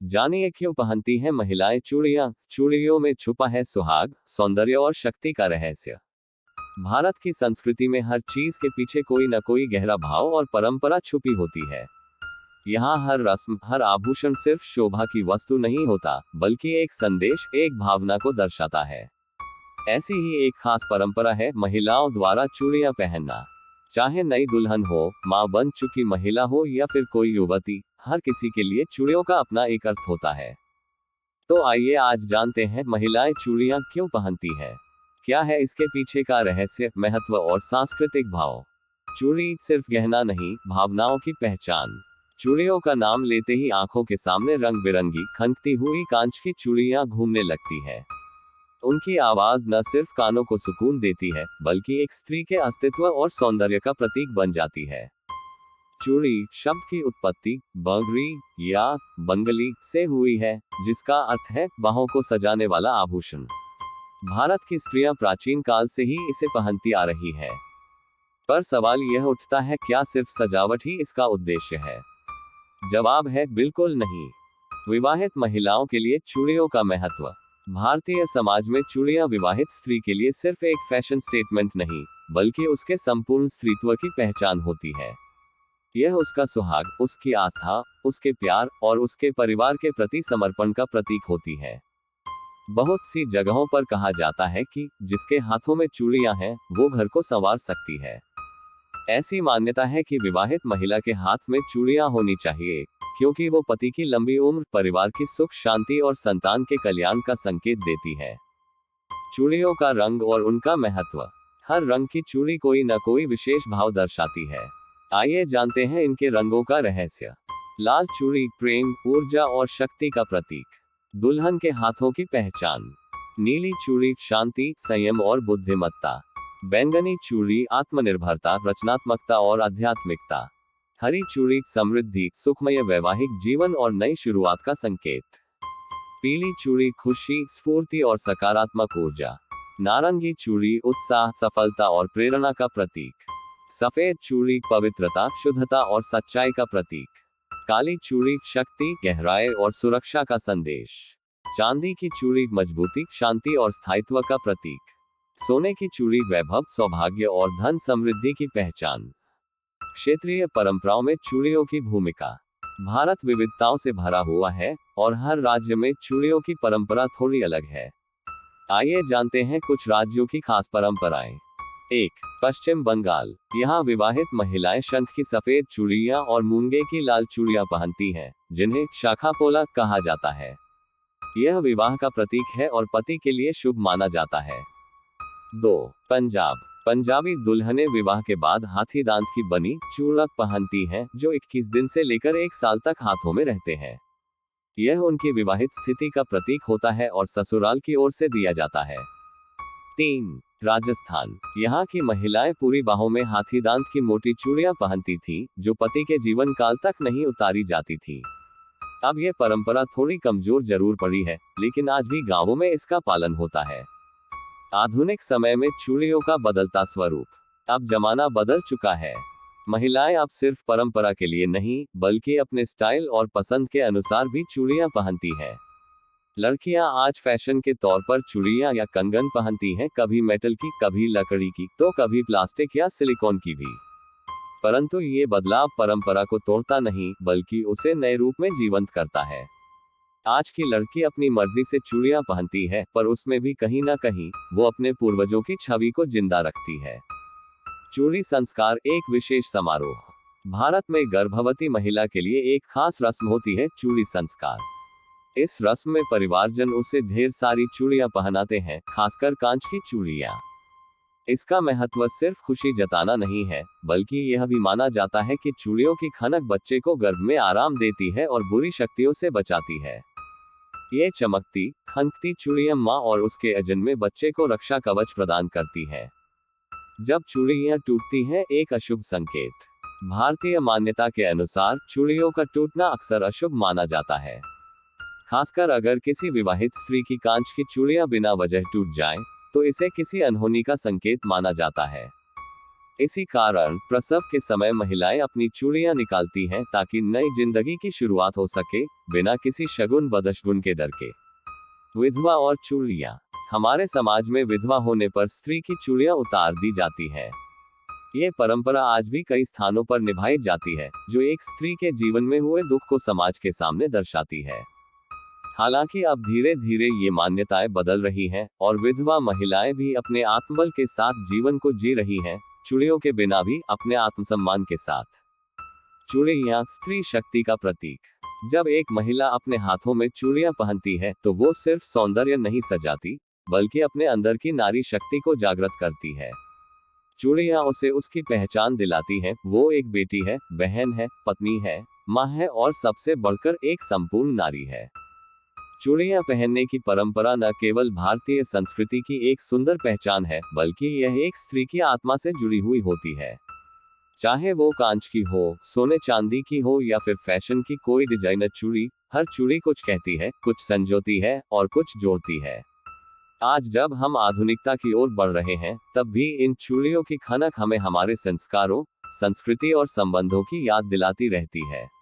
जानिए क्यों पहनती हैं महिलाएं चूड़ियां। चूड़ियों में छुपा है सुहाग, सौंदर्य और शक्ति का रहस्य। भारत की संस्कृति में हर चीज के पीछे कोई न कोई गहरा भाव और परंपरा छुपी होती है। यहाँ हर रस्म, हर आभूषण सिर्फ शोभा की वस्तु नहीं होता, बल्कि एक संदेश, एक भावना को दर्शाता है। ऐसी ही एक खास परंपरा है महिलाओं द्वारा चूड़ियां पहनना। चाहे नई दुल्हन हो, मां बन चुकी महिला हो या फिर कोई युवती, हर किसी के लिए चूड़ियों का अपना एक अर्थ होता है। तो आइए आज जानते हैं महिलाएं चूड़ियां क्यों पहनती है। क्या है इसके पीछे का रहस्य, महत्व और सांस्कृतिक भाव। चूड़ी सिर्फ गहना नहीं, भावनाओं की पहचान। चूड़ियों का नाम लेते ही आंखों के सामने रंग बिरंगी खनकती हुई कांच की चूड़ियां घूमने लगती है। उनकी आवाज न सिर्फ कानों को सुकून देती है, बल्कि एक स्त्री के अस्तित्व और सौंदर्य का प्रतीक बन जाती है। चूड़ी शब्द की उत्पत्ति बंगरी या बंगली से हुई है, जिसका अर्थ है बाहों को सजाने वाला आभूषण। भारत की स्त्रियां प्राचीन काल से ही इसे पहनती आ रही है। पर सवाल यह उठता है, क्या सिर्फ सजावट ही इसका उद्देश्य है? जवाब है बिल्कुल नहीं। विवाहित महिलाओं के लिए चूड़ियों का महत्व। भारतीय समाज में चूड़ियां विवाहित स्त्री के लिए सिर्फ एक फैशन स्टेटमेंट नहीं, बल्कि उसके संपूर्ण स्त्रीत्व की पहचान होती है। यह उसका सुहाग, उसकी आस्था, उसके प्यार और उसके परिवार के प्रति समर्पण का प्रतीक होती है। बहुत सी जगहों पर कहा जाता है कि जिसके हाथों में चूड़ियां हैं, वो घर को संवार सकती है। ऐसी मान्यता है कि विवाहित महिला के हाथ में चूड़ियां होनी चाहिए, क्योंकि वो पति की लंबी उम्र, परिवार की सुख शांति और संतान के कल्याण का संकेत देती है। चूड़ियों का रंग और उनका महत्व। हर रंग की चूड़ी कोई न कोई विशेष भाव दर्शाती है। आइए जानते हैं इनके रंगों का रहस्य। लाल चूड़ी प्रेम, ऊर्जा और शक्ति का प्रतीक, दुल्हन के हाथों की पहचान। नीली चूड़ी शांति, संयम और बुद्धिमत्ता। बैंगनी चूड़ी आत्मनिर्भरता, रचनात्मकता और आध्यात्मिकता। हरी चूड़ी समृद्धि, सुखमय वैवाहिक जीवन और नई शुरुआत का संकेत। पीली चूड़ी खुशी, स्फूर्ति और सकारात्मक ऊर्जा। नारंगी चूड़ी उत्साह, सफलता और प्रेरणा का प्रतीक। सफेद चूड़ी पवित्रता, शुद्धता और सच्चाई का प्रतीक। काली चूड़ी शक्ति, गहराई और सुरक्षा का संदेश। चांदी की चूड़ी मजबूती, शांति और स्थायित्व का प्रतीक। सोने की चूड़ी वैभव, सौभाग्य और धन समृद्धि की पहचान। क्षेत्रीय परंपराओं में चूड़ियों की भूमिका। भारत विविधताओं से भरा हुआ है और हर राज्य में चूड़ियों की परंपरा थोड़ी अलग है। आइए जानते हैं कुछ राज्यों की खास परंपराएं। 1. पश्चिम बंगाल। यहाँ विवाहित महिलाएं शंख की सफेद चूड़ियां और मूंगे की लाल चूड़ियां पहनती हैं, जिन्हें शाखापोला कहा जाता है। यह विवाह का प्रतीक है और पति के लिए शुभ माना जाता है। 2. पंजाब। पंजाबी दुल्हनें विवाह के बाद हाथी दांत की बनी चूड़क पहनती हैं, जो 21 दिन से लेकर 1 साल तक हाथों में रहते हैं। यह उनकी विवाहित स्थिति का प्रतीक होता है और ससुराल की ओर से दिया जाता है। 3. राजस्थान। यहाँ की महिलाएं पूरी बाहों में हाथी दांत की मोटी चूड़ियां पहनती थीं, जो पति के जीवन काल तक नहीं उतारी जाती थी। अब यह परंपरा थोड़ी कमजोर जरूर पड़ी है, लेकिन आज भी गांवों में इसका पालन होता है। आधुनिक समय में चूड़ियों का बदलता स्वरूप। अब जमाना बदल चुका है। महिलाएं अब सिर्फ परंपरा के लिए नहीं, बल्कि अपने स्टाइल और पसंद के अनुसार भी चूड़ियां पहनती हैं। लड़कियां आज फैशन के तौर पर चूड़ियां या कंगन पहनती हैं, कभी मेटल की, कभी लकड़ी की, तो कभी प्लास्टिक या सिलिकॉन की भी। परंतु ये बदलाव परंपरा को तोड़ता नहीं, बल्कि उसे नए रूप में जीवंत करता है। आज की लड़की अपनी मर्जी से चूड़ियां पहनती है, पर उसमें भी कहीं ना कहीं वो अपने पूर्वजों की छवि को जिंदा रखती है। चूड़ी संस्कार, एक विशेष समारोह। भारत में गर्भवती महिला के लिए एक खास रस्म होती है, चूड़ी संस्कार। इस रस्म में परिवारजन उसे ढेर सारी चूड़ियां पहनाते हैं, खासकर कांच की चूड़ियां। इसका महत्व सिर्फ खुशी जताना नहीं है, बल्कि यह भी माना जाता है कि चूड़ियों की खनक बच्चे को गर्भ में आराम देती है और बुरी शक्तियों से बचाती है। ये चमकती, खनकती चूड़ियां मां और उसके अजन्मे बच्चे को रक्षा कवच प्रदान करती है। जब चूड़ियां टूटती हैं, एक अशुभ संकेत। भारतीय मान्यता के अनुसार चूड़ियों का टूटना अक्सर अशुभ माना जाता है। खासकर अगर किसी विवाहित स्त्री की कांच की चूड़ियां बिना वजह टूट जाएं, तो इसे किसी अनहोनी का संकेत माना जाता है। इसी कारण प्रसव के समय महिलाएं अपनी चूड़ियां निकालती हैं ताकि नई जिंदगी की शुरुआत हो सके, बिना किसी शगुन बदशगुन के डर के। विधवा और चूड़ियां। हमारे समाज में विधवा होने पर स्त्री की चूड़ियां उतार दी जाती हैं। ये परंपरा आज भी कई स्थानों पर निभाई जाती है, जो एक स्त्री के जीवन में हुए दुख को समाज के सामने दर्शाती है। हालांकि अब धीरे धीरे ये मान्यताएं बदल रही हैं और विधवा महिलाएं भी अपने आत्मबल के साथ जीवन को जी रही हैं, चूड़ियों के बिना भी अपने आत्मसम्मान के साथ। चूड़ियां स्त्री शक्ति का प्रतीक। जब एक महिला अपने हाथों में चूड़ियां पहनती है तो वो सिर्फ सौंदर्य नहीं सजाती, बल्कि अपने अंदर की नारी शक्ति को जागृत करती है। चूड़ियां उसे उसकी पहचान दिलाती हैं, वो एक बेटी है, बहन है, पत्नी है, माँ है और सबसे बढ़कर एक संपूर्ण नारी है। चूड़ियां पहनने की परंपरा न केवल भारतीय संस्कृति की एक सुंदर पहचान है, बल्कि यह एक स्त्री की आत्मा से जुड़ी हुई होती है। चाहे वो कांच की हो, सोने चांदी की हो या फिर फैशन की कोई डिजाइनर चूड़ी, हर चूड़ी कुछ कहती है, कुछ संजोती है और कुछ जोड़ती है। आज जब हम आधुनिकता की ओर बढ़ रहे हैं, तब भी इन चूड़ियों की खनक हमें हमारे संस्कारों, संस्कृति और संबंधों की याद दिलाती रहती है।